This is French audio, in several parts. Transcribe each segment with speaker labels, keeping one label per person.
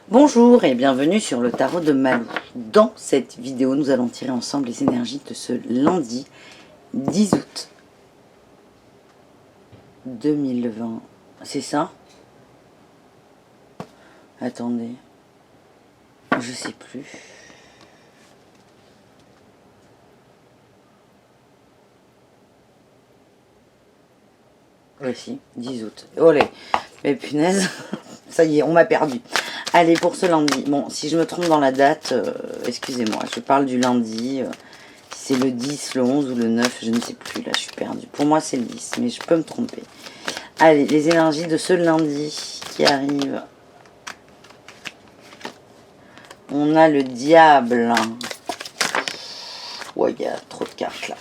Speaker 1: Bonjour et bienvenue sur le tarot de Malou. Dans cette vidéo, nous allons tirer ensemble les énergies de ce lundi 10 août 2020. C'est ça? Attendez. Je sais plus. Voici, 10 août. Olé. Mais punaise, ça y est, on m'a perdu. Allez, pour ce lundi. Bon, si je me trompe dans la date, excusez-moi, je parle du lundi. C'est le 10, le 11 ou le 9, je ne sais plus, là je suis perdue. Pour moi c'est le 10, mais je peux me tromper. Allez, les énergies de ce lundi qui arrive. On a le diable. Ouais, il y a trop de cartes là.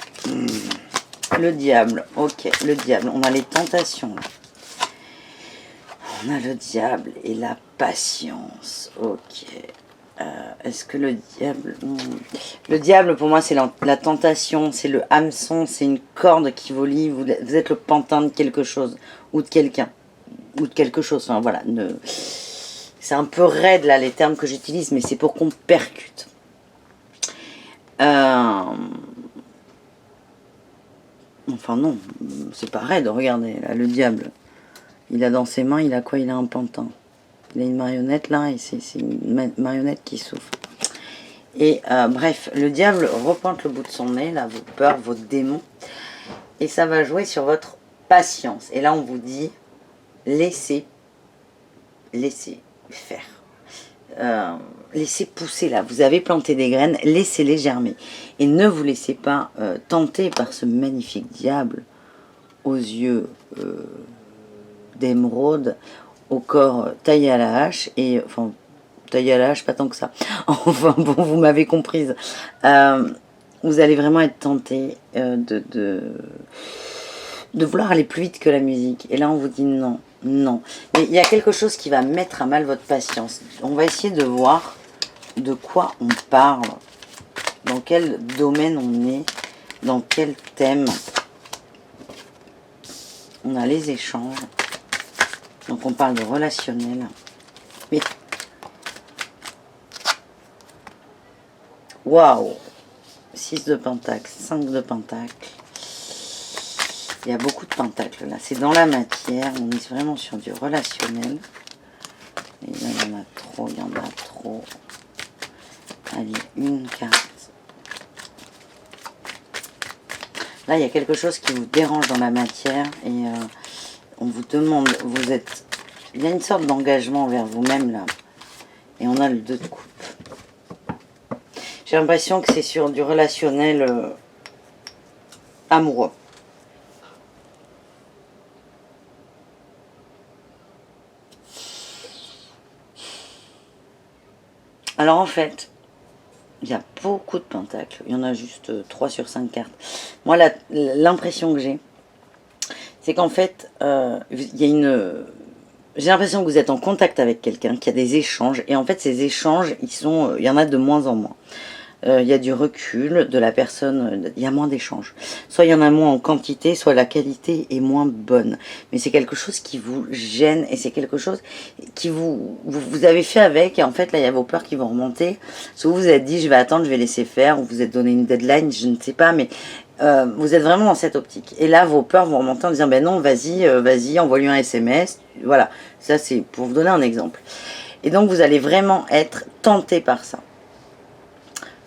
Speaker 1: Le diable, ok, le diable. On a les tentations là. On a le diable et la patience. Ok. Est-ce que le diable... Le diable, pour moi, c'est la tentation, c'est le hameçon, c'est une corde qui vous lie. Vous êtes le pantin de quelque chose, ou de quelqu'un, ou de quelque chose. Enfin, voilà. C'est un peu raide, là, les termes que j'utilise, mais c'est pour qu'on percute. Enfin, non, c'est pas raide, regardez, là, le diable. Il a dans ses mains, il a quoi? Il a un pantin. Il a une marionnette là, et c'est une marionnette qui souffle. Et bref, le diable repointe le bout de son nez, là, vos peurs, vos démons. Et ça va jouer sur votre patience. Et là, on vous dit, laissez faire. Laissez pousser là. Vous avez planté des graines, laissez-les germer. Et ne vous laissez pas tenter par ce magnifique diable aux yeux d'émeraude, au corps taillé à la hache, et enfin taillé à la hache, pas tant que ça. Enfin bon, vous m'avez comprise. Vous allez vraiment être tenté de vouloir aller plus vite que la musique. Et là, on vous dit non, non. Mais il y a quelque chose qui va mettre à mal votre patience. On va essayer de voir de quoi on parle, dans quel domaine on est, dans quel thème. On a les échanges. Donc on parle de relationnel. Mais waouh, 6 de pentacle, 5 de pentacle. Il y a beaucoup de pentacles là. C'est dans la matière. On est vraiment sur du relationnel. Et là, il y en a trop, il y en a trop. Allez, une carte. Là, il y a quelque chose qui vous dérange dans la matière. Et on vous demande, vous êtes... Il y a une sorte d'engagement envers vous-même là. Et on a le 2 de coupe. J'ai l'impression que c'est sur du relationnel amoureux. Alors en fait, il y a beaucoup de pentacles. Il y en a juste 3 sur 5 cartes. Moi, l'impression que j'ai, c'est qu'en fait, il y a une... J'ai l'impression que vous êtes en contact avec quelqu'un, qu'il y a des échanges. Et en fait, ces échanges, il y en a de moins en moins. Il y a du recul de la personne, il y a moins d'échanges. Soit il y en a moins en quantité, soit la qualité est moins bonne. Mais c'est quelque chose qui vous gêne et c'est quelque chose qui vous avez fait avec. Et en fait, là, il y a vos peurs qui vont remonter. Soit vous vous êtes dit, je vais attendre, je vais laisser faire. Ou vous êtes donné une deadline, je ne sais pas. Mais vous êtes vraiment dans cette optique. Et là, vos peurs vont remonter en disant, ben non, vas-y, envoie-lui un SMS. Voilà, ça c'est pour vous donner un exemple. Et donc, vous allez vraiment être tenté par ça.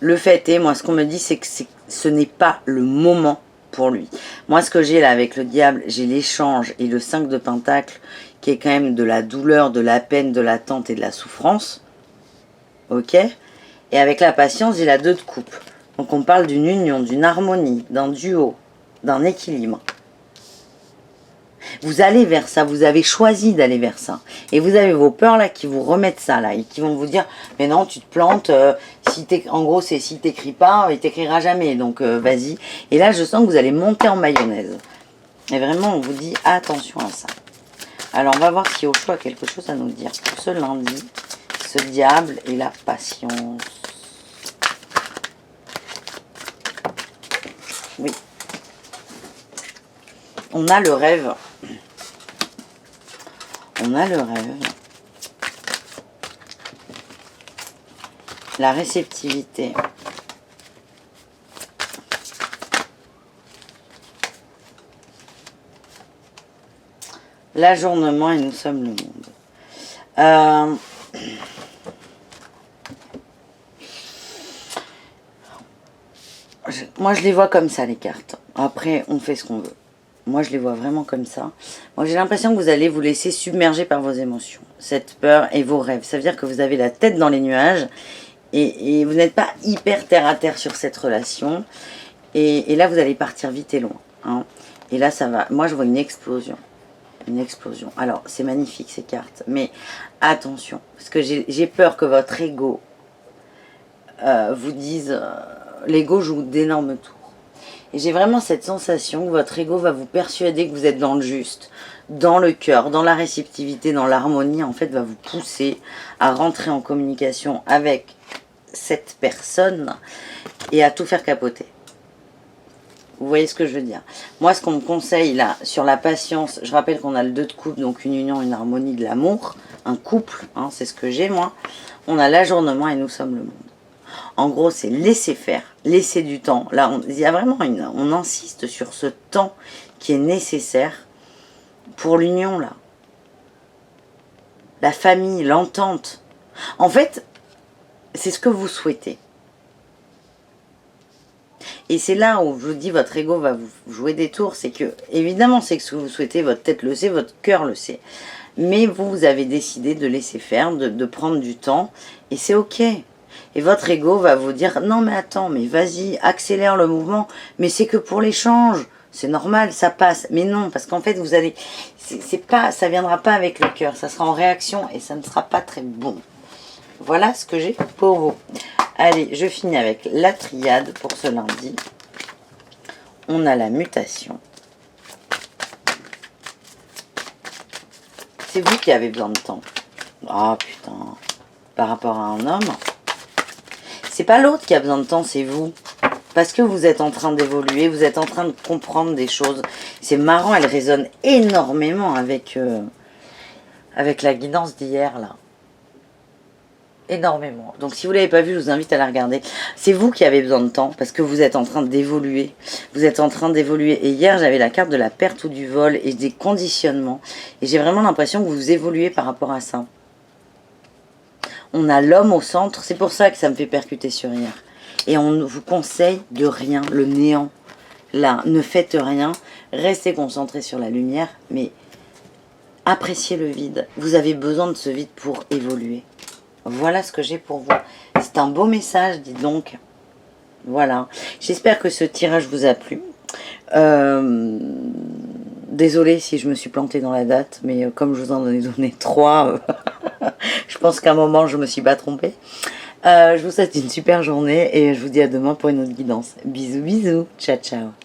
Speaker 1: Le fait est, moi, ce qu'on me dit, c'est que ce n'est pas le moment pour lui. Moi, ce que j'ai là avec le diable, j'ai l'échange et le 5 de pentacle, qui est quand même de la douleur, de la peine, de l'attente et de la souffrance. Ok? Et avec la patience, j'ai la 2 de coupe. Donc, on parle d'une union, d'une harmonie, d'un duo, d'un équilibre. Vous allez vers ça, vous avez choisi d'aller vers ça. Et vous avez vos peurs là qui vous remettent ça là, et qui vont vous dire, mais non, tu te plantes, en gros c'est si t'écris pas, il t'écrira jamais, donc vas-y. Et là je sens que vous allez monter en mayonnaise. Et vraiment on vous dit attention à ça. Alors on va voir si Osho a quelque chose à nous dire pour ce lundi, ce diable et la patience. Oui. On a le rêve. On a le rêve. la réceptivité. L'ajournement et nous sommes le monde. Moi, je les vois comme ça, les cartes. Après, on fait ce qu'on veut. Moi, je les vois vraiment comme ça. Moi, j'ai l'impression que vous allez vous laisser submerger par vos émotions, cette peur et vos rêves. Ça veut dire que vous avez la tête dans les nuages et vous n'êtes pas hyper terre à terre sur cette relation. Et là, vous allez partir vite et loin. Hein. Et là, ça va. Moi, je vois une explosion. Une explosion. Alors, c'est magnifique ces cartes. Mais attention, parce que j'ai peur que votre ego vous dise... l'ego joue d'énormes tours. Et j'ai vraiment cette sensation que votre ego va vous persuader que vous êtes dans le juste, dans le cœur, dans la réceptivité, dans l'harmonie. En fait, va vous pousser à rentrer en communication avec cette personne et à tout faire capoter. Vous voyez ce que je veux dire? Moi, ce qu'on me conseille là, sur la patience, je rappelle qu'on a le 2 de coupe, donc une union, une harmonie, de l'amour, un couple, hein, c'est ce que j'ai moi. On a l'ajournement et nous sommes le monde. En gros, c'est laisser faire, laisser du temps. Là, il y a vraiment on insiste sur ce temps qui est nécessaire pour l'union, là. La famille, l'entente. En fait, c'est ce que vous souhaitez. Et c'est là où je vous dis, votre ego va vous jouer des tours. C'est que, évidemment, c'est ce que vous souhaitez, votre tête le sait, votre cœur le sait. Mais vous avez décidé de laisser faire, de prendre du temps. Et c'est ok. Et votre ego va vous dire, non mais attends, mais vas-y, accélère le mouvement. Mais c'est que pour l'échange, c'est normal, ça passe. Mais non, parce qu'en fait, vous allez, ça viendra pas avec le cœur, ça sera en réaction et ça ne sera pas très bon. Voilà ce que j'ai pour vous. Allez, je finis avec la triade pour ce lundi. On a la mutation. C'est vous qui avez besoin de temps. Ah putain, par rapport à un homme. C'est pas l'autre qui a besoin de temps, c'est vous. Parce que vous êtes en train d'évoluer, vous êtes en train de comprendre des choses. C'est marrant, elle résonne énormément avec la guidance d'hier, là. Énormément. Donc si vous ne l'avez pas vu, je vous invite à la regarder. C'est vous qui avez besoin de temps, parce que vous êtes en train d'évoluer. Vous êtes en train d'évoluer. Et hier, j'avais la carte de la perte ou du vol et des conditionnements. Et j'ai vraiment l'impression que vous évoluez par rapport à ça. On a l'homme au centre, c'est pour ça que ça me fait percuter sur hier. Et on vous conseille de rien, le néant. Là, ne faites rien, restez concentrés sur la lumière, mais appréciez le vide. Vous avez besoin de ce vide pour évoluer. Voilà ce que j'ai pour vous. C'est un beau message, dis donc. Voilà. J'espère que ce tirage vous a plu. Désolée si je me suis plantée dans la date, mais comme je vous en ai donné 3, je pense qu'à un moment, je me suis pas trompée. Je vous souhaite une super journée et je vous dis à demain pour une autre guidance. Bisous, bisous. Ciao, ciao.